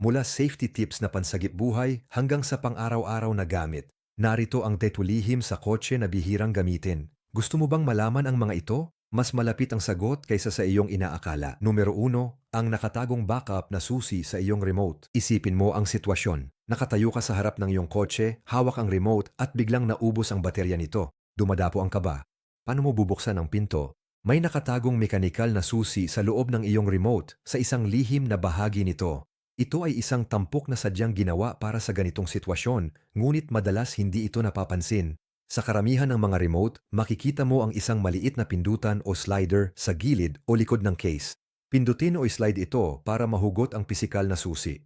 Mula safety tips na pansagip buhay hanggang sa pang-araw-araw na gamit, narito ang tetulihim sa kotse na bihirang gamitin. Gusto mo bang malaman ang mga ito? Mas malapit ang sagot kaysa sa iyong inaakala. Numero 1, ang nakatagong backup na susi sa iyong remote. Isipin mo ang sitwasyon. Nakatayo ka sa harap ng iyong kotse, hawak ang remote at biglang naubos ang baterya nito. Dumadapo ang kaba. Paano mo bubuksan ang pinto? May nakatagong mekanikal na susi sa loob ng iyong remote sa isang lihim na bahagi nito. Ito ay isang tampok na sadyang ginawa para sa ganitong sitwasyon, ngunit madalas hindi ito napapansin. Sa karamihan ng mga remote, makikita mo ang isang maliit na pindutan o slider sa gilid o likod ng case. Pindutin o slide ito para mahugot ang pisikal na susi.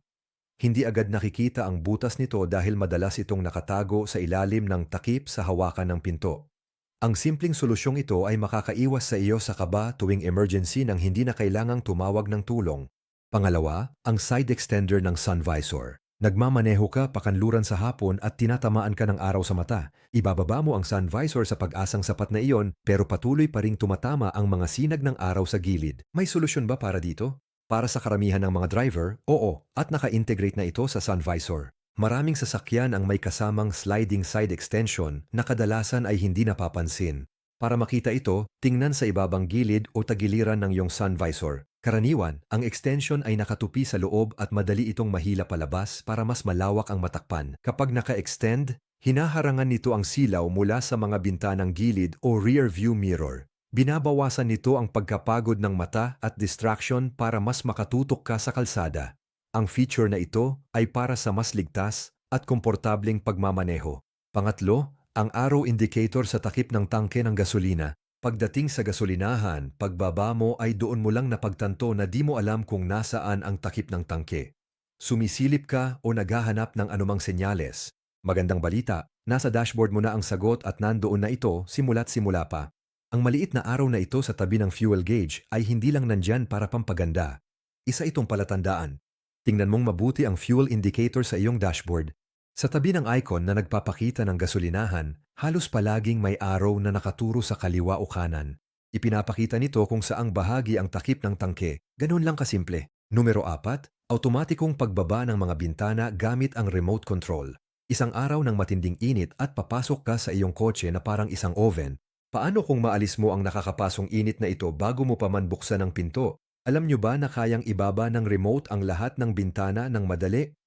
Hindi agad nakikita ang butas nito dahil madalas itong nakatago sa ilalim ng takip sa hawakan ng pinto. Ang simpleng solusyong ito ay makakaiwas sa iyo sa kaba tuwing emergency nang hindi na kailangang tumawag ng tulong. Pangalawa, ang side extender ng sun visor. Nagmamaneho ka pakanluran sa hapon at tinatamaan ka ng araw sa mata. Ibababa mo ang sun visor sa pag-asang sapat na iyon pero patuloy pa ring tumatama ang mga sinag ng araw sa gilid. May solusyon ba para dito? Para sa karamihan ng mga driver, oo, at naka-integrate na ito sa sun visor. Maraming sasakyan ang may kasamang sliding side extension na kadalasan ay hindi napapansin. Para makita ito, tingnan sa ibabang gilid o tagiliran ng iyong sun visor. Karaniwan, ang extension ay nakatupi sa loob at madali itong mahila palabas para mas malawak ang matakpan. Kapag naka-extend, hinaharangan nito ang silaw mula sa mga bintanang gilid o rear view mirror. Binabawasan nito ang pagkapagod ng mata at distraction para mas makatutok ka sa kalsada. Ang feature na ito ay para sa mas ligtas at komportableng pagmamaneho. Pangatlo, ang arrow indicator sa takip ng tangke ng gasolina. Pagdating sa gasolinahan, pagbaba mo ay doon mo lang napagtanto na di mo alam kung nasaan ang takip ng tangke. Sumisilip ka o naghahanap ng anumang senyales. Magandang balita, nasa dashboard mo na ang sagot at nandoon na ito simula't simula pa. Ang maliit na arrow na ito sa tabi ng fuel gauge ay hindi lang nandyan para pampaganda. Isa itong palatandaan. Tingnan mong mabuti ang fuel indicator sa iyong dashboard. Sa tabi ng icon na nagpapakita ng gasolinahan, halos palaging may arrow na nakaturo sa kaliwa o kanan. Ipinapakita nito kung saang bahagi ang takip ng tangke. Ganun lang kasimple. Numero 4, automatikong pagbaba ng mga bintana gamit ang remote control. Isang araw ng matinding init at papasok ka sa iyong kotse na parang isang oven. Paano kung maalis mo ang nakakapasong init na ito bago mo pa man buksan ang pinto? Alam nyo ba na kayang ibaba ng remote ang lahat ng bintana ng madali?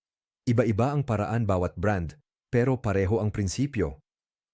Iba-iba ang paraan bawat brand, pero pareho ang prinsipyo.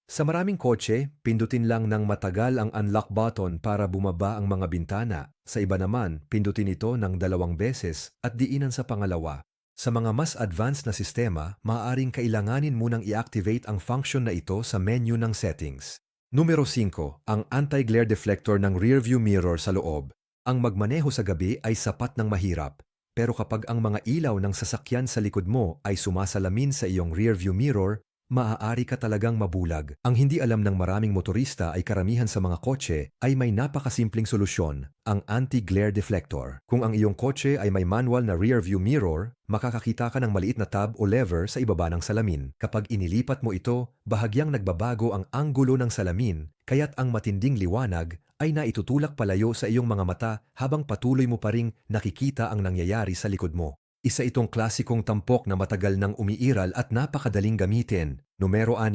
Sa maraming kotse, pindutin lang ng matagal ang unlock button para bumaba ang mga bintana. Sa iba naman, pindutin ito ng 2 beses at diinan sa pangalawa. Sa mga mas advanced na sistema, maaaring kailanganin munang i-activate ang function na ito sa menu ng settings. Numero 5, ang anti-glare deflector ng rearview mirror sa loob. Ang magmaneho sa gabi ay sapat ng mahirap, pero kapag ang mga ilaw ng sasakyan sa likod mo ay sumasalamin sa iyong rearview mirror, maaari ka talagang mabulag. Ang hindi alam ng maraming motorista ay karamihan sa mga kotse ay may napakasimpleng solusyon, ang anti-glare deflector. Kung ang iyong kotse ay may manual na rearview mirror, makakakita ka ng maliit na tab o lever sa ibaba ng salamin. Kapag inilipat mo ito, bahagyang nagbabago ang anggulo ng salamin, kaya't ang matinding liwanag ay naitutulak palayo sa iyong mga mata habang patuloy mo pa ring nakikita ang nangyayari sa likod mo. Isa itong klasikong tampok na matagal nang umiiral at napakadaling gamitin. Numero 6,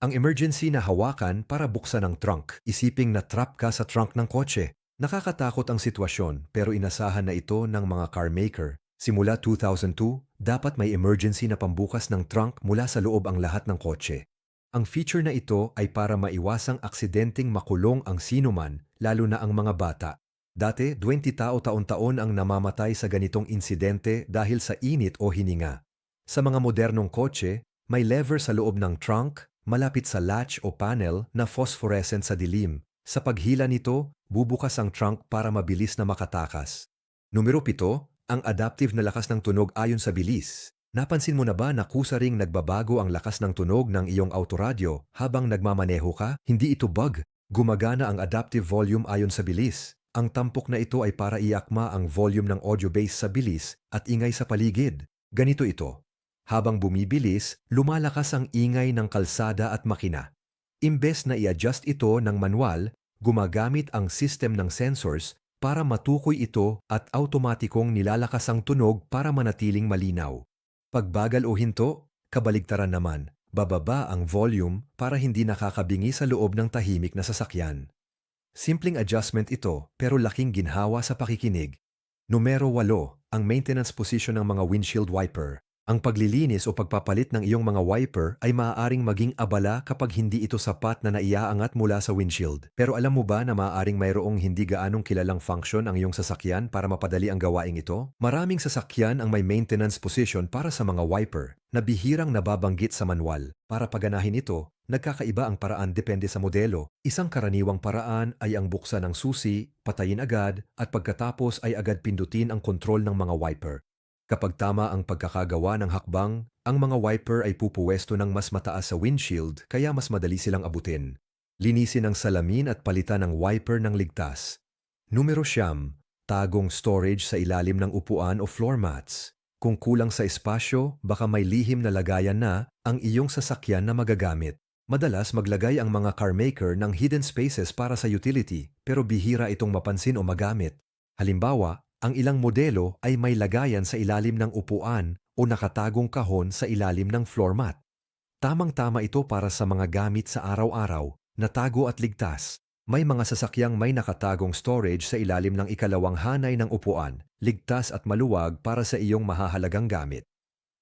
ang emergency na hawakan para buksan ang trunk. Isiping na trap ka sa trunk ng kotse. Nakakatakot ang sitwasyon pero inasahan na ito ng mga car maker. Simula 2002, dapat may emergency na pambukas ng trunk mula sa loob ang lahat ng kotse. Ang feature na ito ay para maiwasang aksidenteng makulong ang sinuman, lalo na ang mga bata. Dati, 20 tao taon-taon ang namamatay sa ganitong insidente dahil sa init o hininga. Sa mga modernong kotse, may lever sa loob ng trunk, malapit sa latch o panel na phosphorescent sa dilim. Sa paghila nito, bubukas ang trunk para mabilis na makatakas. Numero 7, ang adaptive na lakas ng tunog ayon sa bilis. Napansin mo na ba na kusa ring nagbabago ang lakas ng tunog ng iyong autoradyo habang nagmamaneho ka? Hindi ito bug. Gumagana ang adaptive volume ayon sa bilis. Ang tampok na ito ay para iakma ang volume ng audio base sa bilis at ingay sa paligid. Ganito ito. Habang bumibilis, lumalakas ang ingay ng kalsada at makina. Imbes na i-adjust ito ng manual, gumagamit ang system ng sensors para matukoy ito at automatikong nilalakas ang tunog para manatiling malinaw. Pagbagal o hinto, kabaligtaran naman, bababa ang volume para hindi nakakabingi sa loob ng tahimik na sasakyan. Simpleng adjustment ito pero laking ginhawa sa pakikinig. Numero 8, ang maintenance position ng mga windshield wiper. Ang paglilinis o pagpapalit ng iyong mga wiper ay maaaring maging abala kapag hindi ito sapat na naiaangat mula sa windshield. Pero alam mo ba na maaaring mayroong hindi gaanong kilalang function ang iyong sasakyan para mapadali ang gawaing ito? Maraming sasakyan ang may maintenance position para sa mga wiper na bihirang nababanggit sa manual. Para paganahin ito, nagkakaiba ang paraan depende sa modelo. Isang karaniwang paraan ay ang buksan ng susi, patayin agad, at pagkatapos ay agad pindutin ang kontrol ng mga wiper. Kapag tama ang pagkakagawa ng hakbang, ang mga wiper ay pupuwesto ng mas mataas sa windshield kaya mas madali silang abutin. Linisin ang salamin at palitan ang wiper ng ligtas. Numero 9, tagong storage sa ilalim ng upuan o floor mats. Kung kulang sa espasyo, baka may lihim na lagayan na ang iyong sasakyan na magagamit. Madalas maglagay ang mga carmaker ng hidden spaces para sa utility pero bihira itong mapansin o magamit. Halimbawa, ang ilang modelo ay may lagayan sa ilalim ng upuan o nakatagong kahon sa ilalim ng floor mat. Tamang-tama ito para sa mga gamit sa araw-araw, na tago at ligtas. May mga sasakyang may nakatagong storage sa ilalim ng ikalawang hanay ng upuan, ligtas at maluwag para sa iyong mahahalagang gamit.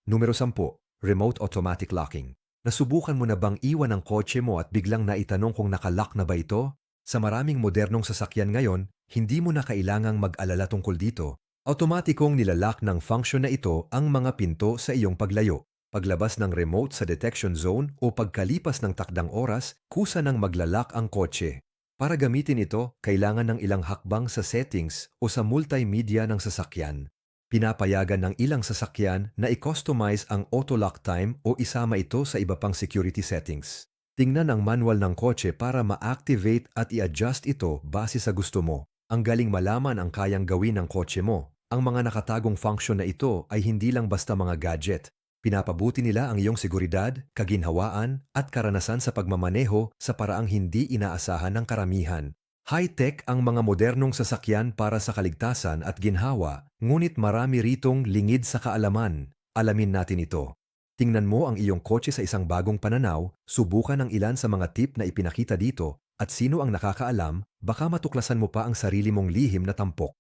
Numero 10, remote automatic locking. Nasubukan mo na bang iwan ang kotse mo at biglang naitanong kung nakalock na ba ito? Sa maraming modernong sasakyan ngayon, hindi mo na kailangang mag-alala tungkol dito. Automatikong nilalock ng function na ito ang mga pinto sa iyong paglayo. Paglabas ng remote sa detection zone o pagkalipas ng takdang oras, kusa nang maglalock ang kotse. Para gamitin ito, kailangan ng ilang hakbang sa settings o sa multimedia ng sasakyan. Pinapayagan ng ilang sasakyan na i-customize ang auto-lock time o isama ito sa iba pang security settings. Tingnan ang manual ng kotse para ma-activate at i-adjust ito base sa gusto mo. Ang galing malaman ang kayang gawin ng kotse mo. Ang mga nakatagong function na ito ay hindi lang basta mga gadget. Pinapabuti nila ang iyong seguridad, kaginhawaan at karanasan sa pagmamaneho sa paraang hindi inaasahan ng karamihan. High-tech ang mga modernong sasakyan para sa kaligtasan at ginhawa, ngunit marami ritong lingid sa kaalaman. Alamin natin ito. Tingnan mo ang iyong kotse sa isang bagong pananaw, subukan ang ilan sa mga tip na ipinakita dito, at sino ang nakakaalam, baka matuklasan mo pa ang sarili mong lihim na tampok.